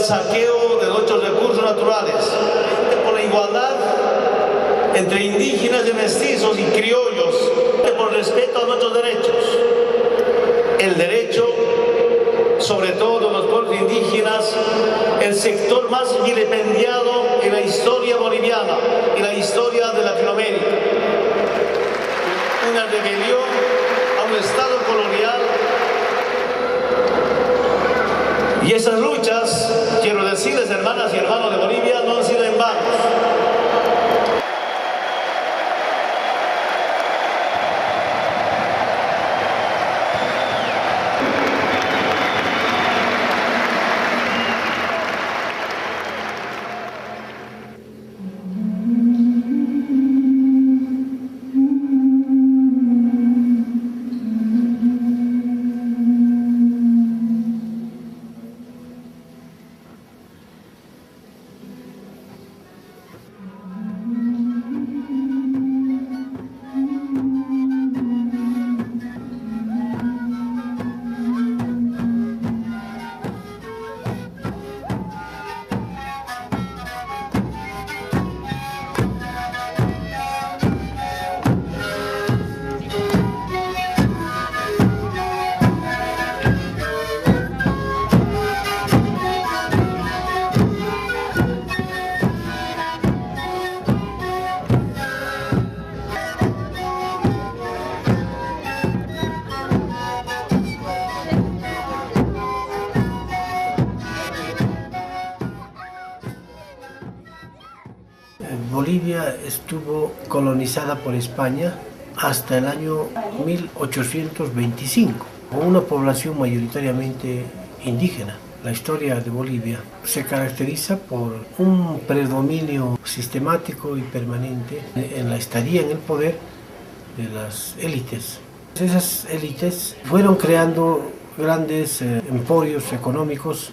saqueo de nuestros recursos naturales, por la igualdad entre indígenas y mestizos y criollos, por respeto a nuestros derechos. El derecho, sobre todo de los pueblos indígenas, el sector más vilipendiado en la historia boliviana y la historia de Latinoamérica. Una rebelión a un Estado colonial. Y esas luchas, quiero decirles, hermanas y hermanos de Bolivia, no han sido en vano. Bolivia estuvo colonizada por España hasta el año 1825, con una población mayoritariamente indígena. La historia de Bolivia se caracteriza por un predominio sistemático y permanente en la estadía en el poder de las élites. Esas élites fueron creando grandes emporios económicos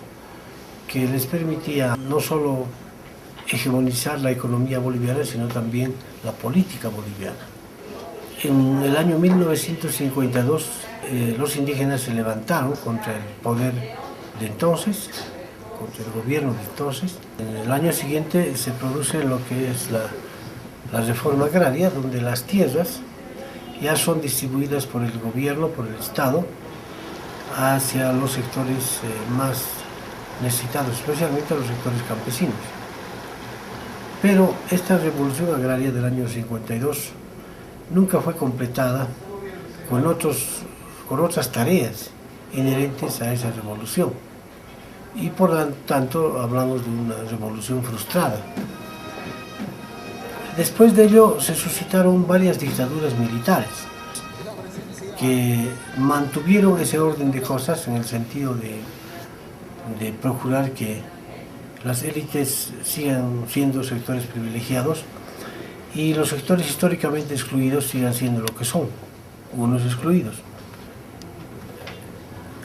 que les permitía no solo hegemonizar la economía boliviana, sino también la política boliviana. En el año 1952 los indígenas se levantaron contra el poder de entonces, contra el gobierno de entonces. En el año siguiente se produce lo que es la reforma agraria, donde las tierras ya son distribuidas por el gobierno, por el Estado, hacia los sectores más necesitados, especialmente a los sectores campesinos. Pero esta revolución agraria del año 52 nunca fue completada con otras tareas inherentes a esa revolución. Y por lo tanto hablamos de una revolución frustrada. Después de ello se suscitaron varias dictaduras militares que mantuvieron ese orden de cosas en el sentido de procurar que las élites sigan siendo sectores privilegiados y los sectores históricamente excluidos sigan siendo lo que son, unos excluidos.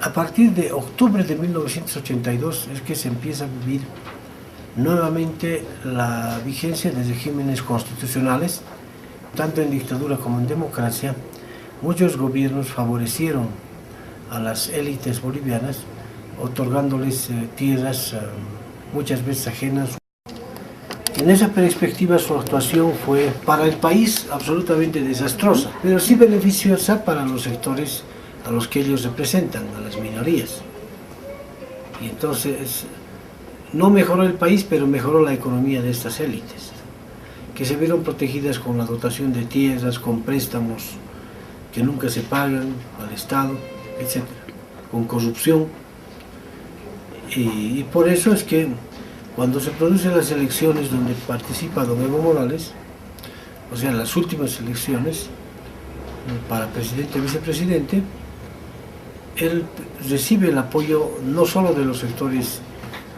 A partir de octubre de 1982 es que se empieza a vivir nuevamente la vigencia de regímenes constitucionales, tanto en dictadura como en democracia. Muchos gobiernos favorecieron a las élites bolivianas, otorgándoles tierras muchas veces ajenas. En esa perspectiva su actuación fue para el país absolutamente desastrosa, pero sí beneficiosa para los sectores a los que ellos representan, a las minorías. Y entonces no mejoró el país, pero mejoró la economía de estas élites, que se vieron protegidas con la dotación de tierras, con préstamos que nunca se pagan al Estado, etc., con corrupción. Y por eso es que cuando se producen las elecciones donde participa don Evo Morales, o sea, las últimas elecciones para presidente y vicepresidente, él recibe el apoyo no solo de los sectores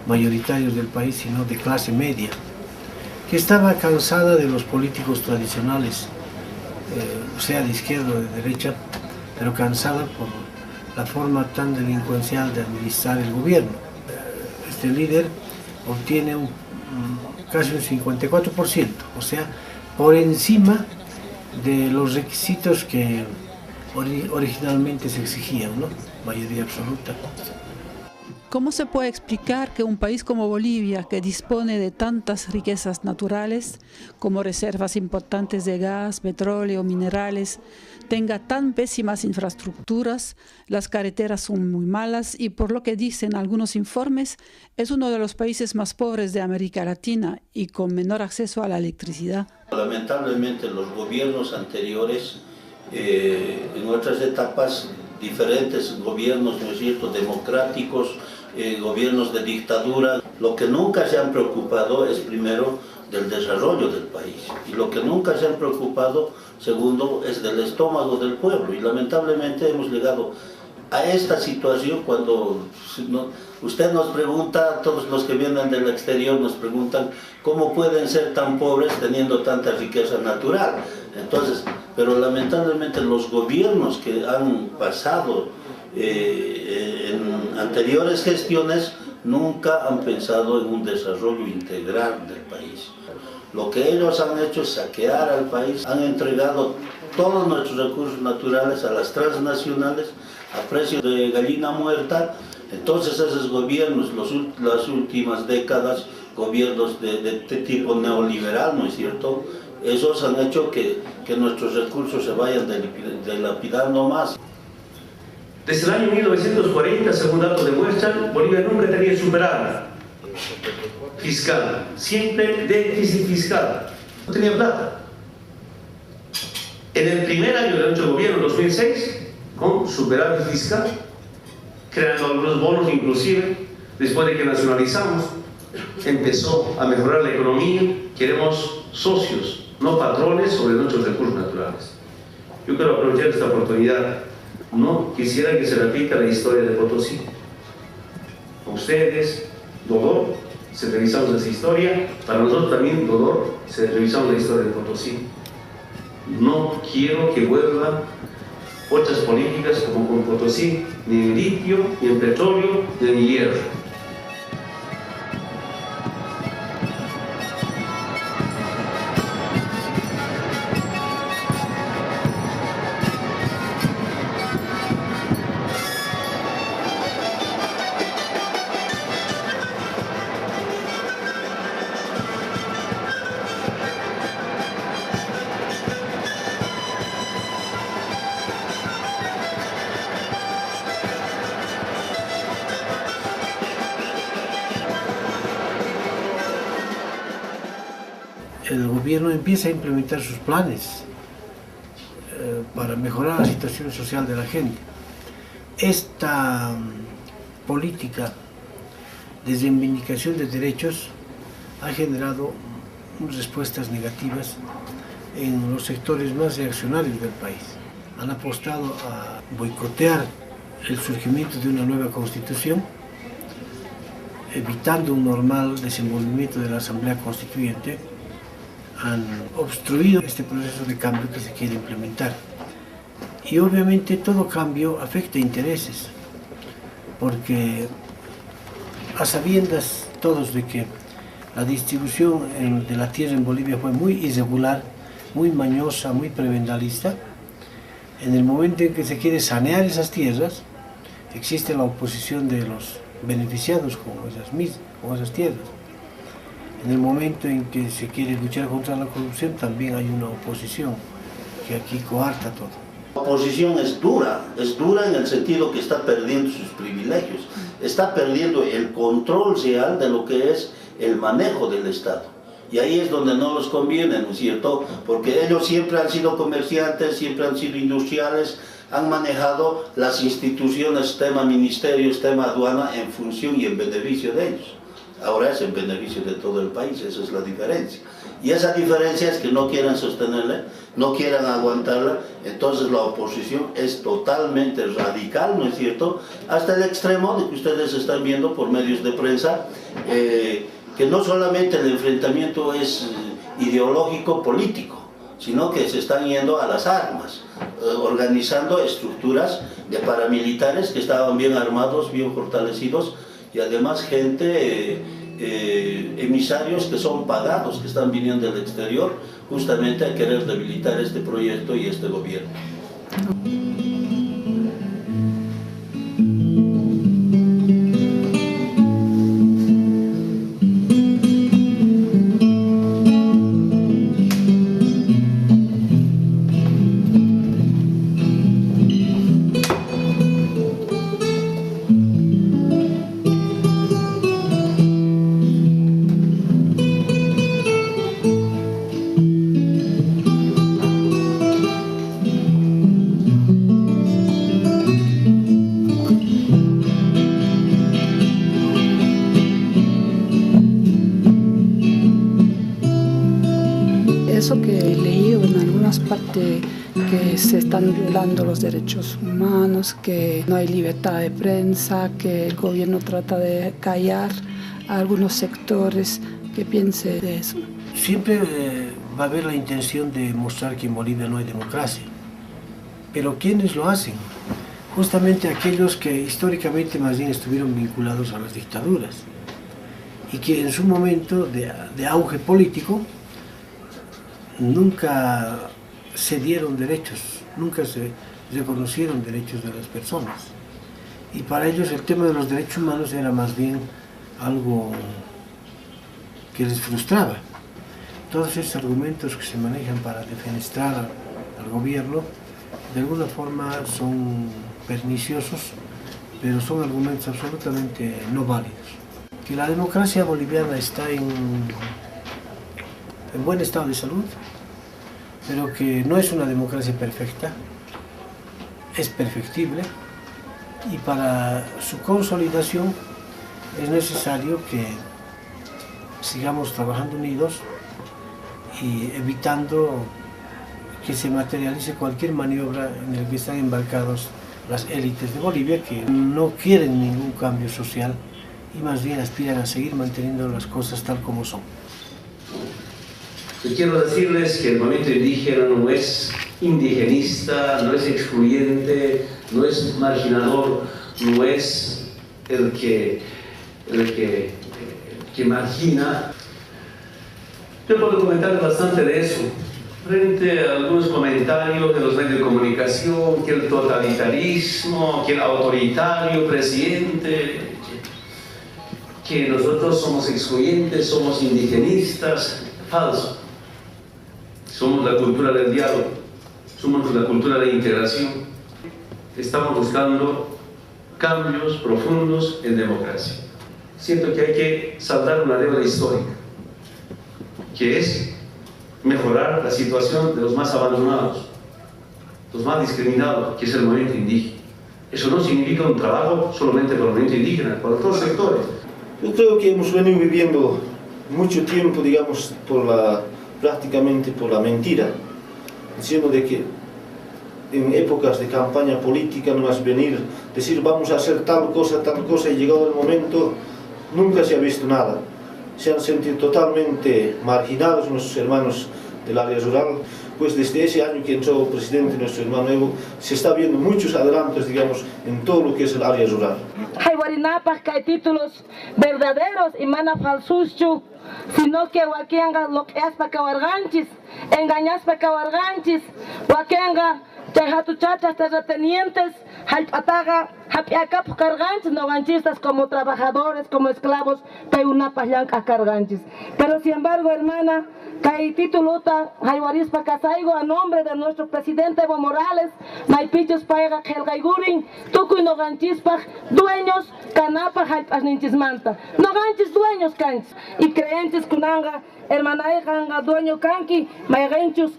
mayoritarios del país, sino de clase media, que estaba cansada de los políticos tradicionales, sea de izquierda o de derecha, pero cansada por la forma tan delincuencial de administrar el gobierno. Este líder obtiene casi un 54%, o sea, por encima de los requisitos que originalmente se exigían, ¿no? Mayoría absoluta. ¿Cómo se puede explicar que un país como Bolivia, que dispone de tantas riquezas naturales, como reservas importantes de gas, petróleo, minerales, tenga tan pésimas infraestructuras? Las carreteras son muy malas y, por lo que dicen algunos informes, es uno de los países más pobres de América Latina y con menor acceso a la electricidad. Lamentablemente los gobiernos anteriores, en otras etapas, diferentes gobiernos, ¿no es cierto?, democráticos, gobiernos de dictadura, lo que nunca se han preocupado es primero del desarrollo del país, y lo que nunca se han preocupado, segundo, es del estómago del pueblo, y lamentablemente hemos llegado a esta situación cuando usted nos pregunta, todos los que vienen del exterior nos preguntan cómo pueden ser tan pobres teniendo tanta riqueza natural. Entonces, pero lamentablemente los gobiernos que han pasado en anteriores gestiones nunca han pensado en un desarrollo integral del país. Lo que ellos han hecho es saquear al país, han entregado todos nuestros recursos naturales a las transnacionales a precio de gallina muerta. Entonces esos gobiernos, las últimas décadas, gobiernos de tipo neoliberal, ¿no es cierto?, esos han hecho que nuestros recursos se vayan dilapidando más. Desde el año 1940, según datos demuestran, Bolivia nunca tenía superávit fiscal, siempre déficit fiscal, no tenía plata. En el primer año de nuestro gobierno, 2006, con superávit fiscal, creando algunos bonos inclusive, después de que nacionalizamos, empezó a mejorar la economía. Queremos socios, no patrones sobre nuestros recursos naturales. Yo quiero aprovechar esta oportunidad. No quisiera que se repita la historia de Potosí. Ustedes, dolor, si revisamos esa historia, para nosotros también dolor, si revisamos la historia de Potosí. No quiero que vuelvan otras políticas como con Potosí, ni en litio, ni en petróleo, ni en hierro. El gobierno empieza a implementar sus planes para mejorar la situación social de la gente. Esta política de reivindicación de derechos ha generado respuestas negativas en los sectores más reaccionarios del país. Han apostado a boicotear el surgimiento de una nueva constitución, evitando un normal desenvolvimiento de la Asamblea Constituyente. Han obstruido este proceso de cambio que se quiere implementar. Y obviamente todo cambio afecta intereses, porque a sabiendas todos de que la distribución de la tierra en Bolivia fue muy irregular, muy mañosa, muy prebendalista, en el momento en que se quiere sanear esas tierras, existe la oposición de los beneficiados con esas tierras. En el momento en que se quiere luchar contra la corrupción, también hay una oposición que aquí coarta todo. La oposición es dura en el sentido que está perdiendo sus privilegios, está perdiendo el control real de lo que es el manejo del Estado. Y ahí es donde no les conviene, ¿no es cierto? Porque ellos siempre han sido comerciantes, siempre han sido industriales, han manejado las instituciones, tema ministerios, tema aduana, en función y en beneficio de ellos. Ahora es en beneficio de todo el país, esa es la diferencia. Y esa diferencia es que no quieran sostenerla, no quieran aguantarla, entonces la oposición es totalmente radical, ¿no es cierto? Hasta el extremo de que ustedes están viendo por medios de prensa, que no solamente el enfrentamiento es ideológico, político, sino que se están yendo a las armas, organizando estructuras de paramilitares que estaban bien armados, bien fortalecidos, y además gente, emisarios que son pagados, que están viniendo del exterior, justamente a querer debilitar este proyecto y este gobierno. aparte que se están violando los derechos humanos, que no hay libertad de prensa, que el gobierno trata de callar a algunos sectores. ¿Qué piense de eso? Siempre va a haber la intención de mostrar que en Bolivia no hay democracia. Pero ¿quiénes lo hacen? Justamente aquellos que históricamente más bien estuvieron vinculados a las dictaduras y que en su momento de auge político nunca se dieron derechos, nunca se reconocieron derechos de las personas. Y para ellos el tema de los derechos humanos era más bien algo que les frustraba. Todos esos argumentos que se manejan para defenestrar al gobierno de alguna forma son perniciosos, pero son argumentos absolutamente no válidos. Que la democracia boliviana está en buen estado de salud, pero que no es una democracia perfecta, es perfectible, y para su consolidación es necesario que sigamos trabajando unidos y evitando que se materialice cualquier maniobra en la que están embarcados las élites de Bolivia, que no quieren ningún cambio social y más bien aspiran a seguir manteniendo las cosas tal como son. Yo quiero decirles que el movimiento indígena no es indigenista, no es excluyente, no es marginador, no es el que margina. Yo puedo comentar bastante de eso. Frente a algunos comentarios de los medios de comunicación, que el totalitarismo, que el autoritario presidente, que nosotros somos excluyentes, somos indigenistas, falso. Somos la cultura del diálogo, somos la cultura de integración. Estamos buscando cambios profundos en democracia. Siento que hay que saldar una deuda histórica, que es mejorar la situación de los más abandonados, los más discriminados, que es el movimiento indígena. Eso no significa un trabajo solamente para el movimiento indígena, para otros sectores. Yo creo que hemos venido viviendo mucho tiempo, digamos, prácticamente por la mentira, diciendo de que en épocas de campaña política no es venir, decir vamos a hacer tal cosa, y llegado el momento nunca se ha visto nada. Se han sentido totalmente marginados nuestros hermanos del área rural, pues desde ese año que entró el presidente, nuestro hermano Evo, se está viendo muchos adelantos, digamos, en todo lo que es el área rural. Hay guarinapas que hay títulos verdaderos y mana falsucho, sino que wakenga lo que es para cabarganchis, engañas para cabarganchis, wakenga chajatuchachas terratenientes, halpataga, hapiacap carganchis, no ganchistas como trabajadores, como esclavos, peunapas yanca carganchis. Pero sin embargo, hermana, hay tituluta, hay warispa casaigo a nombre de nuestro presidente Evo Morales, maipichos paiga helgaigurin, tucuy no ganchispa, dueños, canapa, halpas ninchismanta, no ganchis dueños canchis, y creencias kunanga, hermana hija, dueño canqui, maigenchus,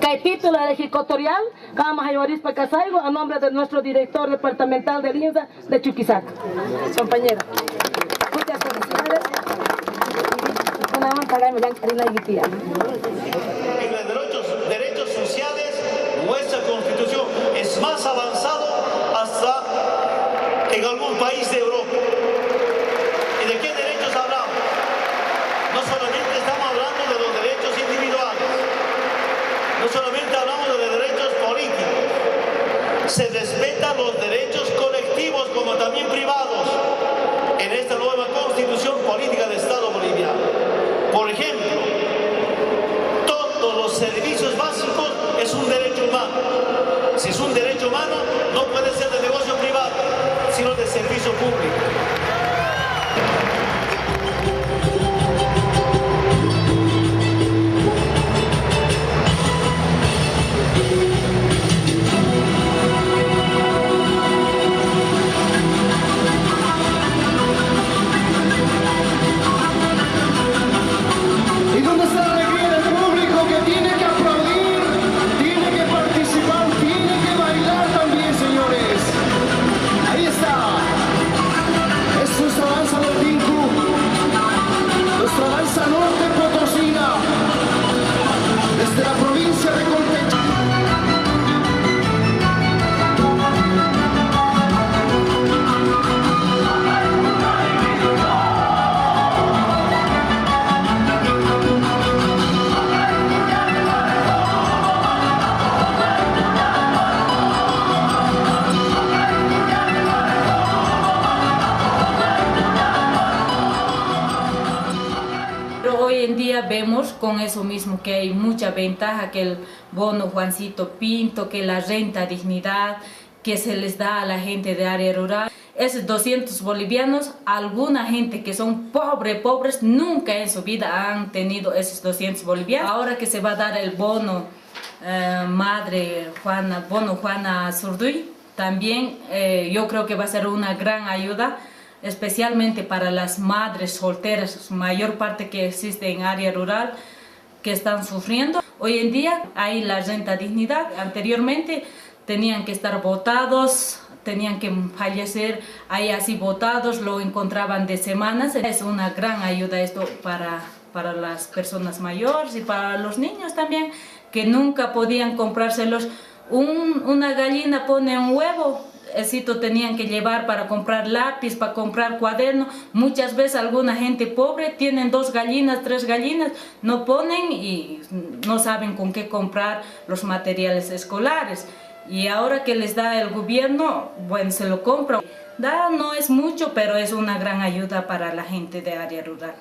que título ejecutorial, Gama Jayorispa Casaigo, a nombre de nuestro director departamental del INSA de Chuquisaca. Compañera, muchas felicidades. Una más para mi Karina Guitía. En los derechos sociales, nuestra constitución es más avanzado hasta en algún país de Europa. ¿Y de qué derechos hablamos? No solamente estamos hablando de los derechos individuales, no solamente hablamos de los derechos políticos, se respetan los derechos colectivos como también privados en esta nueva constitución política del Estado boliviano. Por ejemplo, todos los servicios básicos es un derecho humano. Si es un derecho humano, no puede ser de negocio privado, sino de servicio público. con eso mismo, que hay mucha ventaja, que el bono Juancito Pinto, que la renta dignidad que se les da a la gente de área rural. Esos 200 bolivianos, alguna gente que son pobres, nunca en su vida han tenido esos 200 bolivianos. Ahora que se va a dar el bono bono Juana Zurduy, también yo creo que va a ser una gran ayuda, especialmente para las madres solteras, mayor parte que existe en área rural, que están sufriendo. Hoy en día hay la renta dignidad. Anteriormente tenían que estar votados, tenían que fallecer ahí así votados, lo encontraban de semanas. Es una gran ayuda esto para las personas mayores y para los niños también, que nunca podían comprárselos. Una gallina pone un huevo, eso tenían que llevar para comprar lápiz, para comprar cuaderno. Muchas veces alguna gente pobre tienen 2 gallinas, 3 gallinas, no ponen y no saben con qué comprar los materiales escolares. Y ahora que les da el gobierno, bueno, se lo compran. No es mucho, pero es una gran ayuda para la gente de área rural.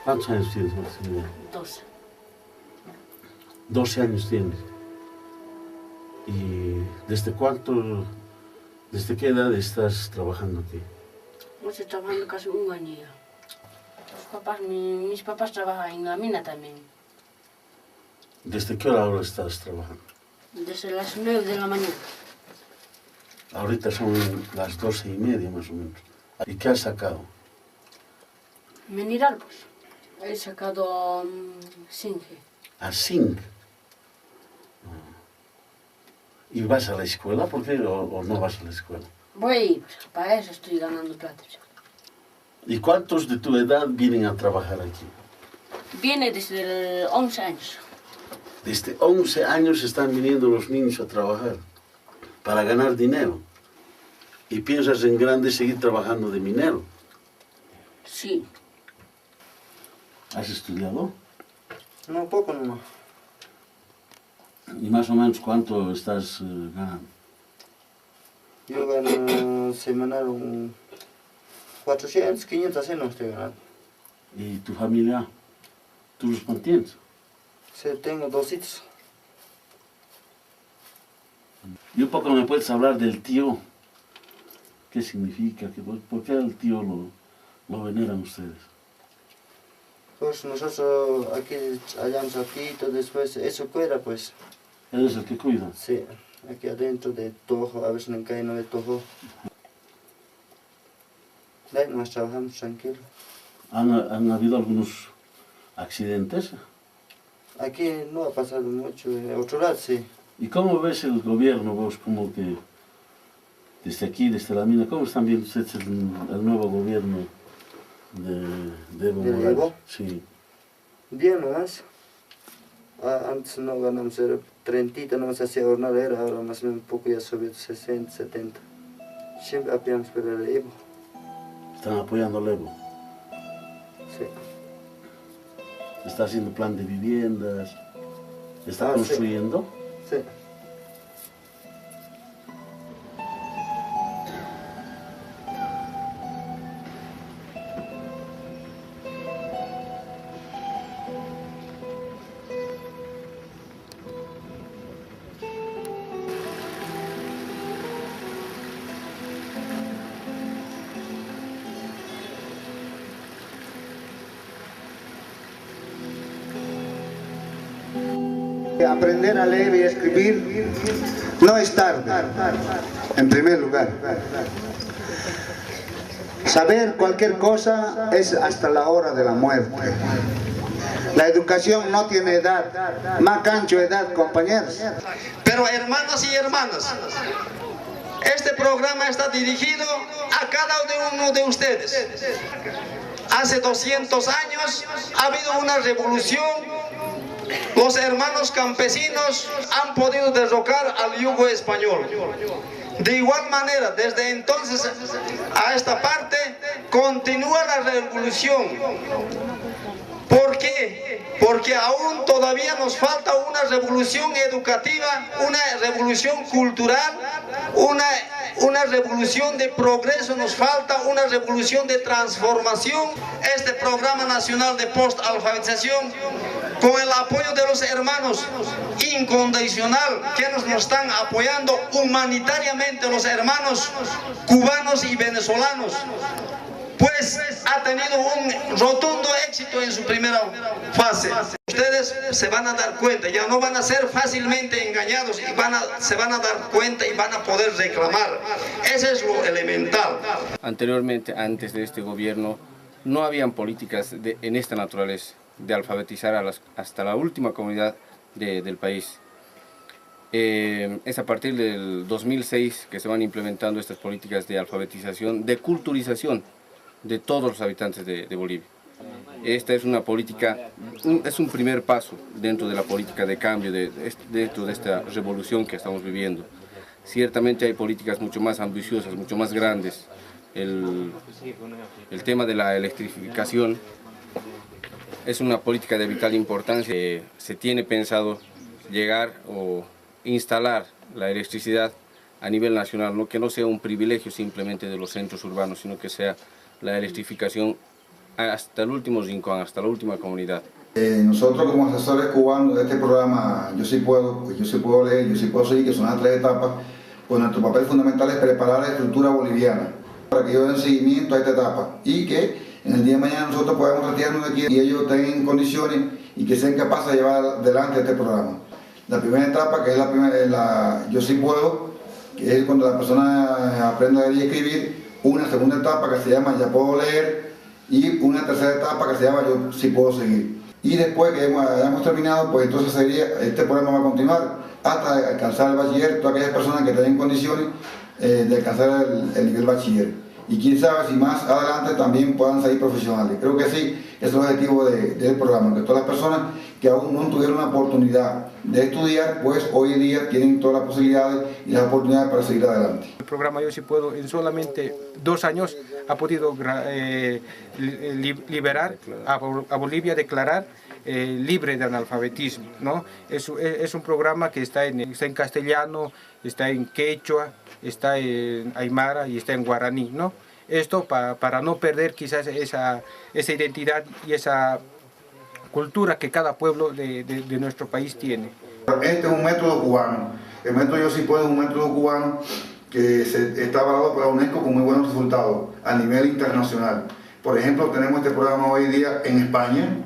¿Cuántos años tienes, Maximiliano? 12. 12 años tienes. ¿Y desde qué edad estás trabajando aquí? Estoy trabajando casi un año ya. Mis papás trabajan en la mina también. ¿Desde qué hora ahora estás trabajando? Desde las 9 de la mañana. Ahorita son las 12:30 más o menos. ¿Y qué has sacado? Mineralbos. He sacado zinc. ¿A zinc? ¿Y vas a la escuela? ¿Por qué o no vas a la escuela? Voy, para eso estoy ganando plata. ¿Y cuántos de tu edad vienen a trabajar aquí? Viene desde 11 años. Desde 11 años están viniendo los niños a trabajar para ganar dinero. ¿Y piensas en grande seguir trabajando de minero? Sí. ¿Has estudiado? No, poco nomás. ¿Y más o menos cuánto estás ganando? Yo gano semanal 400, 500 así no estoy ganando. ¿Y tu familia? ¿Tú los mantienes? Sí, tengo 2 hijos. ¿Y un poco me puedes hablar del tío? ¿Qué significa? ¿Por qué al tío lo veneran ustedes? Pues nosotros aquí hallamos a Tito, después eso cuida pues. ¿Él es el que cuida? Sí, aquí adentro de Tojo, a veces no cae no de Tojo. De ahí más trabajamos tranquilo. ¿Han habido algunos accidentes? Aquí no ha pasado mucho, en otro lado sí. ¿Y cómo ves el gobierno, vos, como que desde aquí, desde la mina, cómo están viendo ustedes el nuevo gobierno de Evo Morales? ¿De Evo? Sí. Bien nomás. Antes no ganamos, era 30, no se hacía jornalera, ahora más o menos un poco ya subió 60, 70. Siempre apoyamos por el Evo. ¿Están apoyando al Evo? Sí. ¿Está haciendo plan de viviendas? ¿Está construyendo? Sí. Aprender a leer y escribir no es tarde, en primer lugar. Saber cualquier cosa es hasta la hora de la muerte. La educación no tiene edad, más cancho edad, compañeros. Pero hermanos y hermanas, este programa está dirigido a cada uno de ustedes. Hace 200 años ha habido una revolución. Los hermanos campesinos han podido derrocar al yugo español. De igual manera, desde entonces a esta parte, continúa la revolución. ¿Por qué? Porque aún todavía nos falta una revolución educativa, una revolución cultural, una revolución de progreso, nos falta una revolución de transformación. Este programa nacional de post-alfabetización, con el apoyo de los hermanos incondicional que nos están apoyando humanitariamente, los hermanos cubanos y venezolanos, pues ha tenido un rotundo éxito en su primera fase. Ustedes se van a dar cuenta, ya no van a ser fácilmente engañados y se van a dar cuenta y van a poder reclamar. Ese es lo elemental. Anteriormente, antes de este gobierno, no habían políticas en esta naturaleza de alfabetizar hasta la última comunidad del país. Es a partir del 2006 que se van implementando estas políticas de alfabetización, de culturización de todos los habitantes de Bolivia. Esta es una política, es un primer paso dentro de la política de cambio, dentro de esta revolución que estamos viviendo. Ciertamente hay políticas mucho más ambiciosas, mucho más grandes. El tema de la electrificación es una política de vital importancia. Se tiene pensado llegar o instalar la electricidad a nivel nacional, ¿no? Que no sea un privilegio simplemente de los centros urbanos, sino que sea la electrificación hasta el último rincón, hasta la última comunidad. Nosotros como asesores cubanos de este programa Yo Sí Puedo Leer, Yo Sí Puedo Seguir, que son las 3 etapas, pues nuestro papel fundamental es preparar la estructura boliviana para que ellos den seguimiento a esta etapa y que en el día de mañana nosotros podamos retirarnos de aquí y ellos estén en condiciones y que sean capaces de llevar adelante este programa. La primera etapa, que es la Yo Sí Puedo, que es cuando la persona aprende a leer y escribir. Una segunda etapa que se llama Ya Puedo Leer y una tercera etapa que se llama Yo Sí Puedo Seguir. Y después que hayamos terminado, pues entonces este programa va a continuar hasta alcanzar el bachiller, todas aquellas personas que estén en condiciones de alcanzar el nivel bachiller. Y quién sabe si más adelante también puedan salir profesionales. Creo que sí, ese es el objetivo del programa, que todas las personas que aún no tuvieron la oportunidad de estudiar, pues hoy en día tienen todas las posibilidades y las oportunidades para seguir adelante. El programa Yo Sí Puedo en solamente 2 años ha podido liberar a Bolivia, declarar libre de analfabetismo, ¿no? Es un programa que está en castellano, está en quechua, está en aymara y está en guaraní, ¿no? Esto para no perder quizás esa identidad y esa cultura que cada pueblo de nuestro país tiene. Este es un método cubano. El método Yo Sí Puedo es un método cubano que está avalado por la UNESCO con muy buenos resultados a nivel internacional. Por ejemplo, tenemos este programa hoy día en España,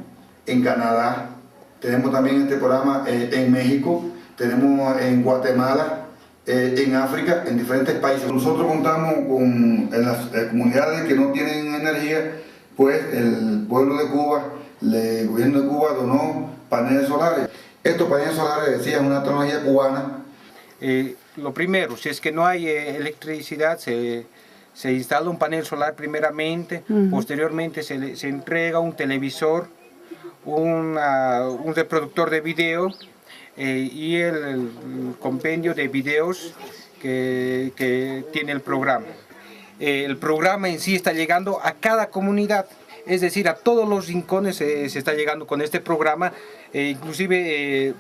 en Canadá, tenemos también este programa en México, tenemos en Guatemala, en África, en diferentes países. Nosotros contamos en las comunidades que no tienen energía, pues el pueblo de Cuba, el gobierno de Cuba donó paneles solares. Estos paneles solares, decía, es una tecnología cubana. Lo primero, si es que no hay electricidad, se instala un panel solar primeramente, posteriormente se entrega un televisor, un reproductor de video y el compendio de videos que tiene el programa. El programa en sí está llegando a cada comunidad, es decir, a todos los rincones se está llegando con este programa. Inclusive,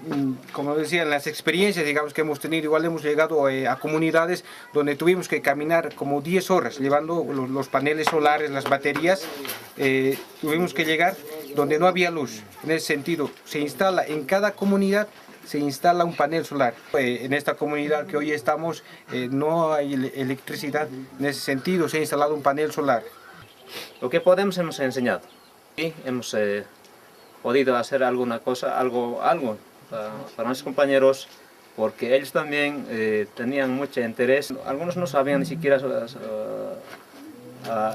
como decía, en las experiencias digamos que hemos tenido, igual hemos llegado a comunidades donde tuvimos que caminar como 10 horas llevando los paneles solares, las baterías. Tuvimos que llegar donde no había luz. En ese sentido, se instala en cada comunidad, se instala un panel solar. En esta comunidad que hoy estamos no hay electricidad, en ese sentido se ha instalado un panel solar. Lo que podemos hemos enseñado y hemos podido hacer alguna cosa, algo para nuestros compañeros, porque ellos también tenían mucho interés. Algunos no sabían ni siquiera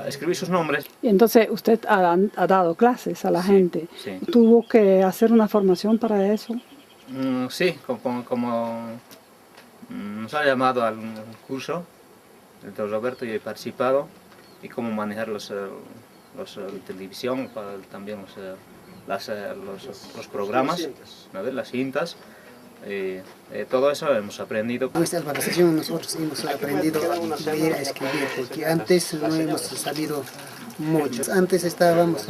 escribir sus nombres. Y entonces usted ha dado clases a la gente. Sí. ¿Tuvo que hacer una formación para eso? Sí, como nos ha llamado al curso, el doctor Roberto, y he participado, y cómo manejar los televisión, también los programas, las cintas. Todo eso hemos aprendido. En esta alfabetización nosotros hemos aprendido a leer, a escribir, porque antes no hemos sabido mucho. Antes estábamos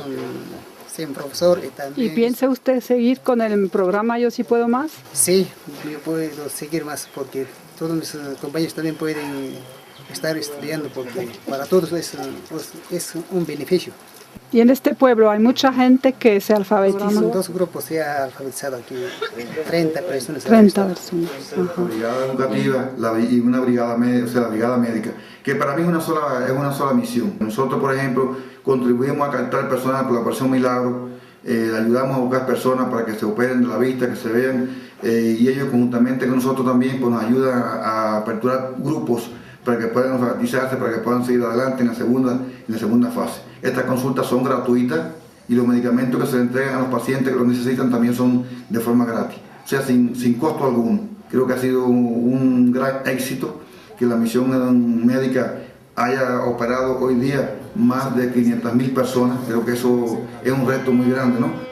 sin profesor y también... ¿Y piensa usted seguir con el programa Yo Sí Puedo Más? Sí, yo puedo seguir más porque todos mis compañeros también pueden estar estudiando porque para todos es un beneficio. Y en este pueblo hay mucha gente que se alfabetizó. Dos grupos se han alfabetizado aquí, 30 personas. 30 personas. La brigada educativa y una brigada médica, o sea, la brigada médica, que para mí es una sola misión. Nosotros, por ejemplo, contribuimos a captar personas por la Operación Milagro, ayudamos a buscar personas para que se operen de la vista, que se vean, y ellos conjuntamente con nosotros también pues, nos ayudan a aperturar grupos para que puedan alfabetizarse, para que puedan seguir adelante en la segunda fase. Estas consultas son gratuitas y los medicamentos que se le entregan a los pacientes que los necesitan también son de forma gratis, o sea, sin costo alguno. Creo que ha sido un gran éxito que la misión médica haya operado hoy día más de 500.000 personas. Creo que eso es un reto muy grande, ¿no?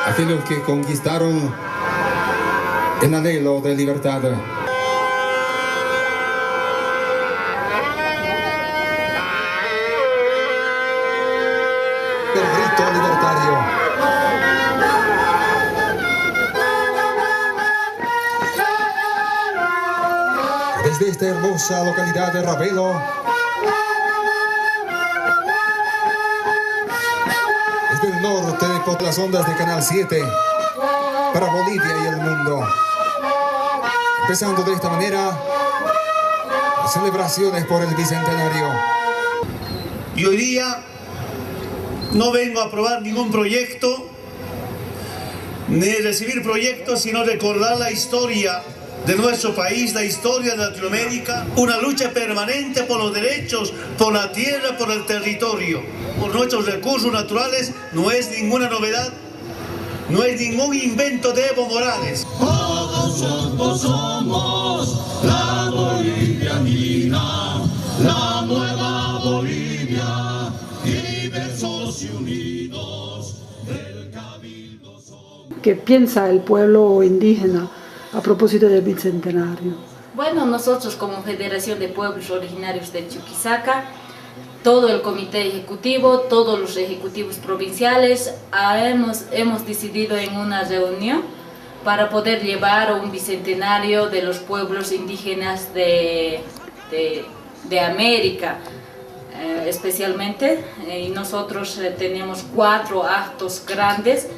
Aquellos que conquistaron el anhelo de libertad. El grito libertario. Desde esta hermosa localidad de Ravelo, desde el norte por las ondas de Canal 7, para Bolivia y el mundo. Empezando de esta manera, las celebraciones por el Bicentenario. Y hoy día no vengo a aprobar ningún proyecto, ni recibir proyectos, sino recordar la historia de nuestro país, la historia de Latinoamérica, una lucha permanente por los derechos, por la tierra, por el territorio, por nuestros recursos naturales. No es ninguna novedad, no es ningún invento de Evo Morales. Todos somos la bolivianina, la nueva Bolivia, diversos y unidos del Cabildo. ¿Qué piensa el pueblo indígena a propósito del Bicentenario? Bueno, nosotros como Federación de Pueblos Originarios de Chuquisaca, todo el comité ejecutivo, todos los ejecutivos provinciales, hemos decidido en una reunión para poder llevar un bicentenario de los pueblos indígenas de América, especialmente. Y nosotros tenemos 4 actos grandes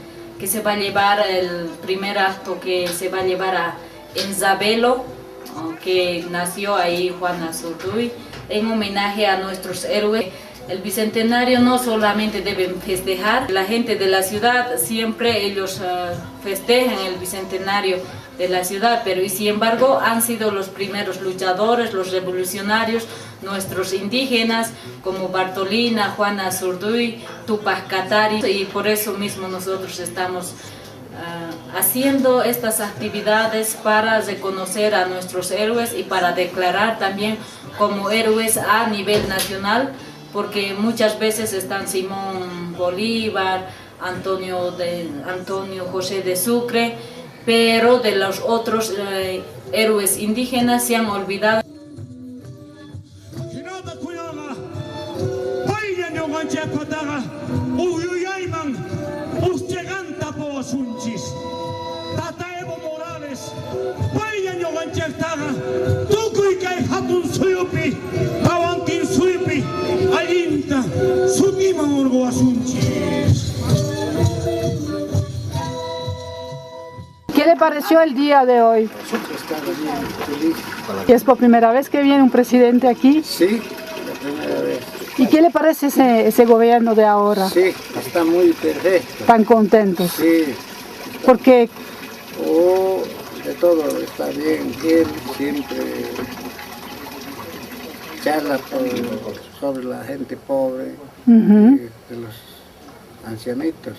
que se va a llevar. El primer acto que se va a llevar en Zabelo, que nació ahí Juana Zurduy, en homenaje a nuestros héroes. El Bicentenario no solamente deben festejar, la gente de la ciudad siempre ellos festejan el Bicentenario de la ciudad, pero y sin embargo han sido los primeros luchadores, los revolucionarios, nuestros indígenas como Bartolina, Juana Zurduy, Tupac Katari, y por eso mismo nosotros estamos haciendo estas actividades para reconocer a nuestros héroes y para declarar también como héroes a nivel nacional, porque muchas veces están Simón Bolívar, Antonio José de Sucre, pero de los otros héroes indígenas se han olvidado. pareció el día de hoy? ¿Y es por primera vez que viene un presidente aquí? Sí, la primera vez. ¿Y qué le parece ese gobierno de ahora? Sí, está muy perfecto. ¿Tan contentos? Sí. Porque... Oh, de todo está bien. Él siempre charla sobre la gente pobre, de los ancianitos.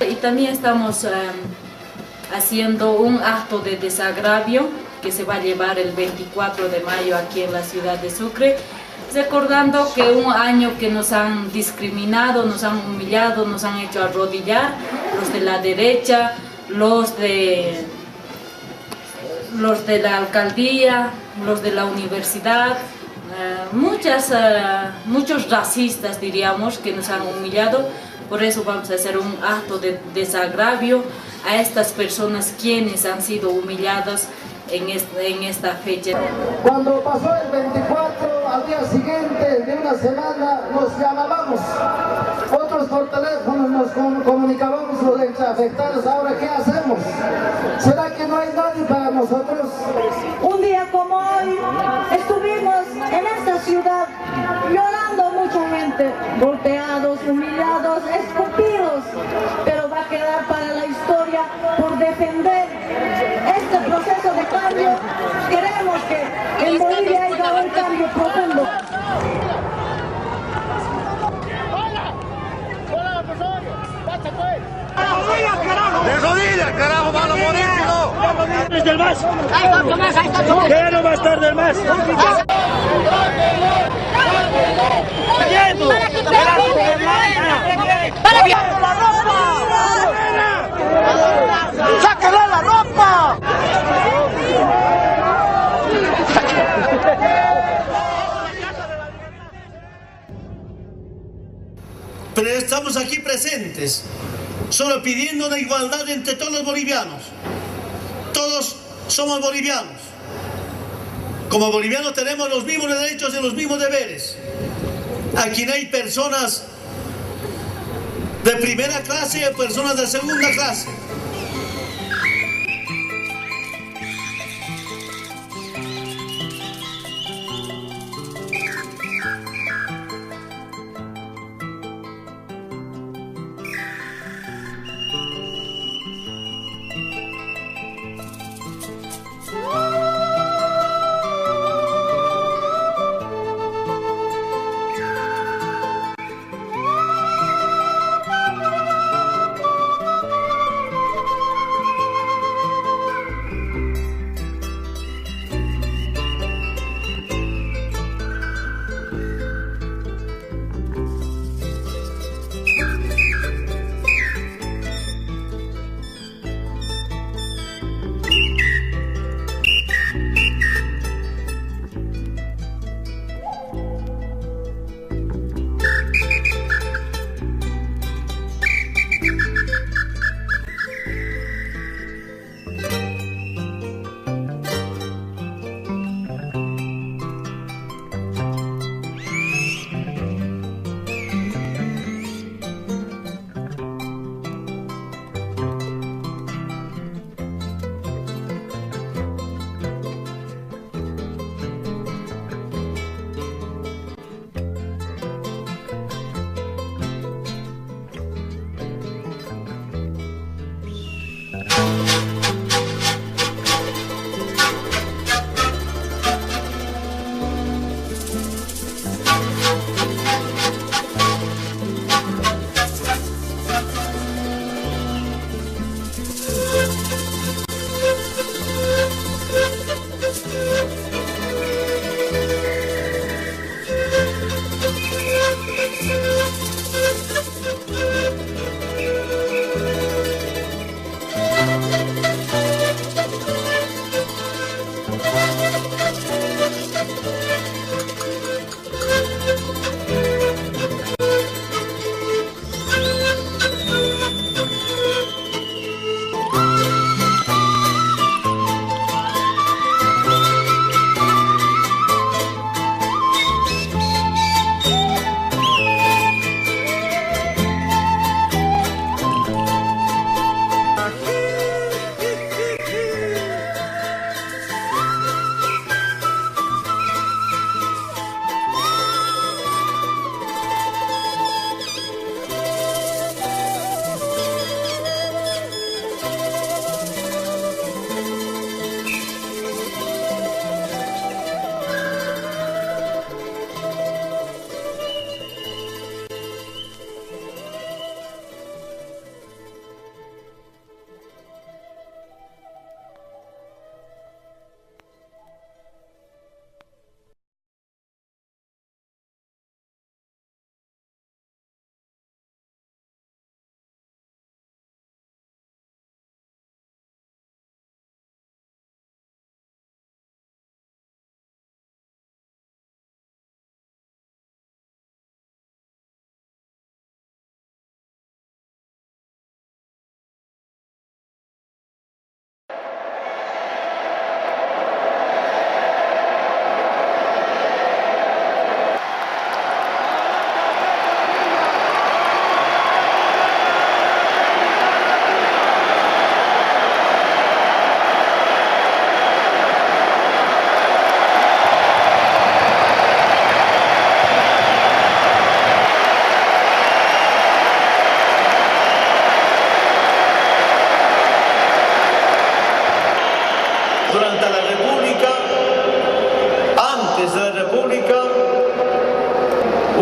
Y también estamos haciendo un acto de desagravio que se va a llevar el 24 de mayo aquí en la ciudad de Sucre, recordando que un año que nos han discriminado, nos han humillado, nos han hecho arrodillar, los de la derecha, los de la alcaldía, los de la universidad, muchos racistas diríamos que nos han humillado. Por eso vamos a hacer un acto de desagravio a estas personas quienes han sido humilladas en esta fecha. Cuando pasó el 24, al día siguiente de una semana nos llamábamos, otros por teléfono nos comunicábamos los afectados. Ahora, ¿qué hacemos? ¿Será que no hay nadie para nosotros? Un día como hoy estuvimos en esta ciudad llorando mucha gente, golpeados, humillados, escupidos, pero va a quedar para la historia por defender este proceso de cambio. Queremos que en Bolivia haya un cambio profundo. ¡De rodillas, carajo! ¡Van a morir, no! ¡Desde el MAS! ¿Qué no va a estar del MAS? ¡Sáquenle la ropa! Pero estamos aquí presentes, solo pidiendo una igualdad entre todos los bolivianos. Todos somos bolivianos. Como bolivianos tenemos los mismos derechos y los mismos deberes. Aquí no hay personas de primera clase y personas de segunda clase.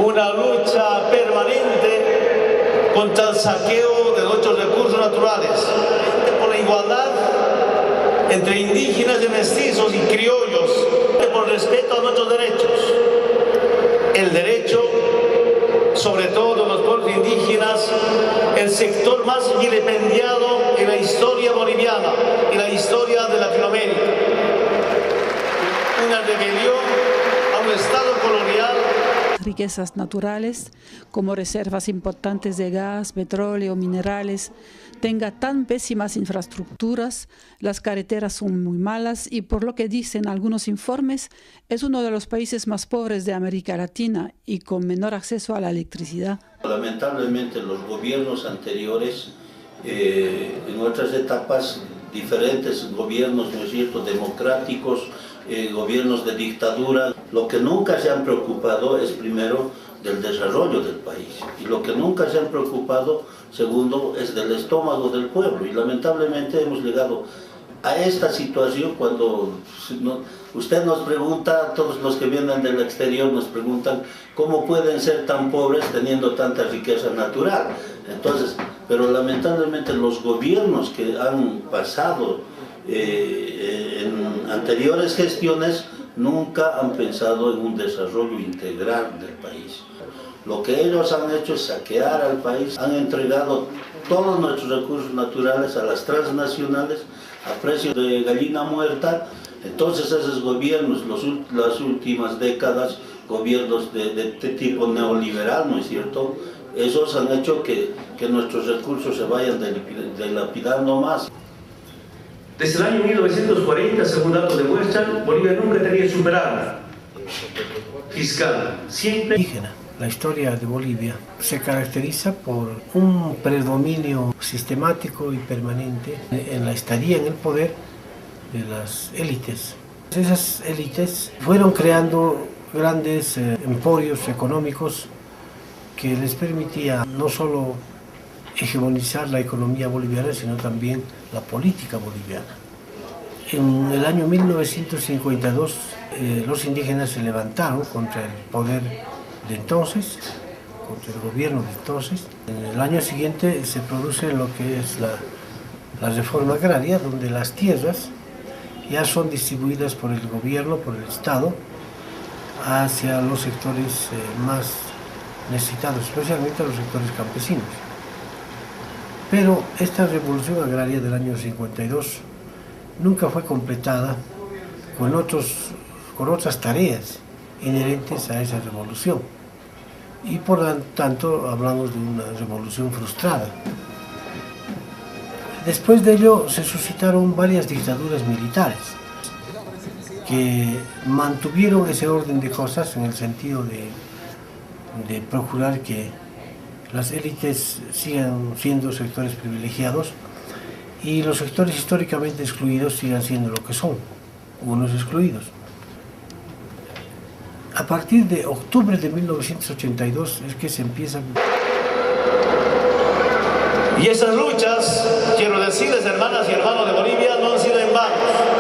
una lucha permanente contra el saqueo de nuestros recursos naturales, por la igualdad entre indígenas y mestizos y criollos, por respeto a nuestros derechos. El derecho, sobre todo de los pueblos indígenas, el sector más vilipendiado en la historia boliviana y la historia de Latinoamérica. Una rebelión a un Estado colonial. Riquezas naturales como reservas importantes de gas, petróleo, minerales, tenga tan pésimas infraestructuras, las carreteras son muy malas y por lo que dicen algunos informes es uno de los países más pobres de América Latina y con menor acceso a la electricidad. Lamentablemente los gobiernos anteriores, en otras etapas, diferentes gobiernos, ¿no es cierto?, democráticos, gobiernos de dictadura, lo que nunca se han preocupado es primero del desarrollo del país y lo que nunca se han preocupado, segundo, es del estómago del pueblo y lamentablemente hemos llegado a esta situación cuando usted nos pregunta, todos los que vienen del exterior nos preguntan cómo pueden ser tan pobres teniendo tanta riqueza natural. Entonces, pero lamentablemente los gobiernos que han pasado en anteriores gestiones nunca han pensado en un desarrollo integral del país. Lo que ellos han hecho es saquear al país, han entregado todos nuestros recursos naturales a las transnacionales a precio de gallina muerta. Entonces esos gobiernos, las últimas décadas, gobiernos de tipo neoliberal, ¿no es cierto?, esos han hecho que nuestros recursos se vayan dilapidando más. Desde el año 1940, según datos demuestran, Bolivia nunca tenía superávit fiscal, siempre indígena. La historia de Bolivia se caracteriza por un predominio sistemático y permanente en la estadía en el poder de las élites. Esas élites fueron creando grandes emporios económicos que les permitía no solo hegemonizar la economía boliviana, sino también la política boliviana. En el año 1952 los indígenas se levantaron contra el poder de entonces, contra el gobierno de entonces. En el año siguiente se produce lo que es la reforma agraria, donde las tierras ya son distribuidas por el gobierno, por el Estado, hacia los sectores más necesitados, especialmente a los sectores campesinos. Pero esta revolución agraria del año 52 nunca fue completada con otras tareas inherentes a esa revolución. Y por lo tanto hablamos de una revolución frustrada. Después de ello se suscitaron varias dictaduras militares que mantuvieron ese orden de cosas en el sentido de procurar que las élites sigan siendo sectores privilegiados y los sectores históricamente excluidos sigan siendo lo que son, unos excluidos. A partir de octubre de 1982 es que se empiezan. Y esas luchas, quiero decirles, hermanas y hermanos de Bolivia, no han sido en vano.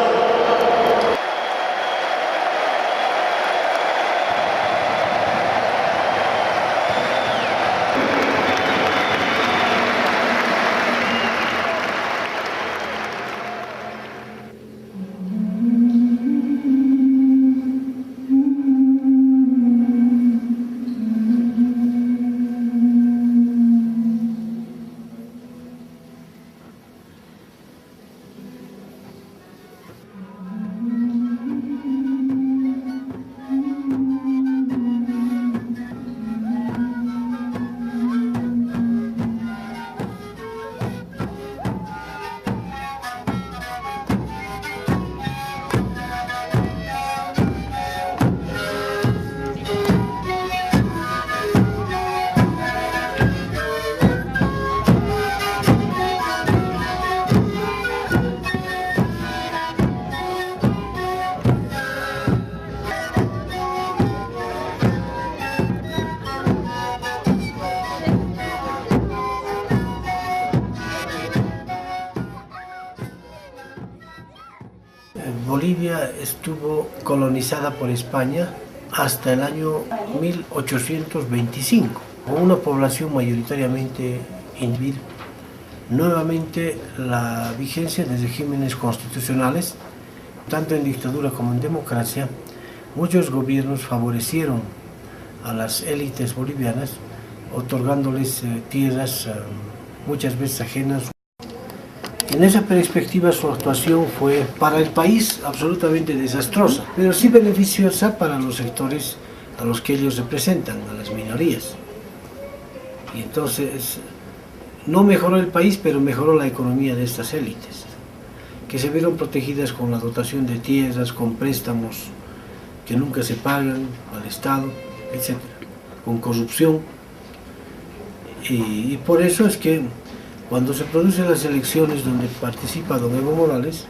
Bolivia estuvo colonizada por España hasta el año 1825, con una población mayoritariamente indígena. Nuevamente la vigencia de regímenes constitucionales, tanto en dictadura como en democracia. Muchos gobiernos favorecieron a las élites bolivianas, otorgándoles tierras muchas veces ajenas. En esa perspectiva su actuación fue para el país absolutamente desastrosa, pero sí beneficiosa para los sectores a los que ellos representan, a las minorías. Y entonces no mejoró el país, pero mejoró la economía de estas élites, que se vieron protegidas con la dotación de tierras, con préstamos que nunca se pagan al Estado, etc., con corrupción. Y por eso es que cuando se producen las elecciones donde participa don Evo Morales,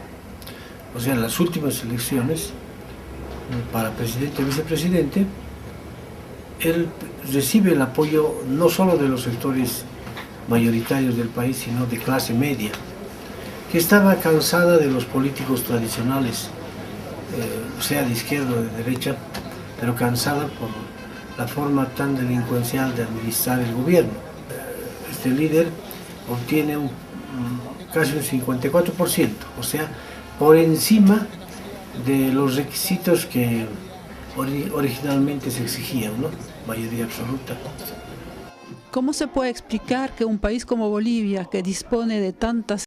o sea, las últimas elecciones para presidente y vicepresidente, él recibe el apoyo no solo de los sectores mayoritarios del país, sino de clase media, que estaba cansada de los políticos tradicionales, sea de izquierda o de derecha, pero cansada por la forma tan delincuencial de administrar el gobierno. Este líder obtiene casi un 54%, o sea, por encima de los requisitos que originalmente se exigían, ¿no? Mayoría absoluta. ¿Cómo se puede explicar que un país como Bolivia, que dispone de tantas